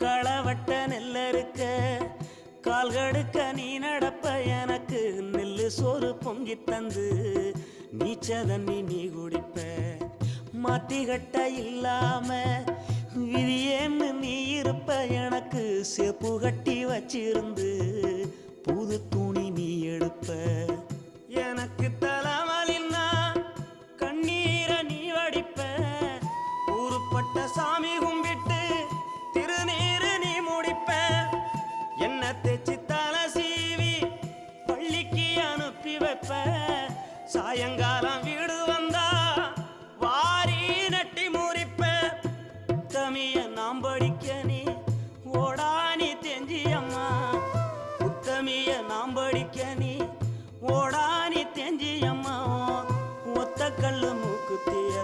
களவட்ட நெல்லறுக்க கால்கடுக்க நீ நடப்ப எனக்கு நெல்லு சோறு பொங்கி தந்து நீச்ச தண்ணி நீ குடிப்ப மாத்திகட்ட இல்லாம விதியேன்னு நீ இருப்ப எனக்கு சேப்பு கட்டி வச்சிருந்து புது துணி நீ எடுப்ப எனக்கு தலைவலின்னா கண்ணீரை நீ வடிப்ப ஊருப்பட்ட சாமி கும்பிட்டு திருநீரு நீ முடிப்ப என்ன தேச்சி தலை சீவி பள்ளிக்கு அனுப்பி வைப்ப சாயங்காலம் வீடு வந்தா வாரி நட்டி முறிப்ப உத்தமிய நாம் படிக்க நீ ஓடானி தெஞ்சியம்மா உத்தமிய நாம் படிக்க நீ ஓடானி தெஞ்சியம்மா ஒத்த கல்லு மூக்குத்திய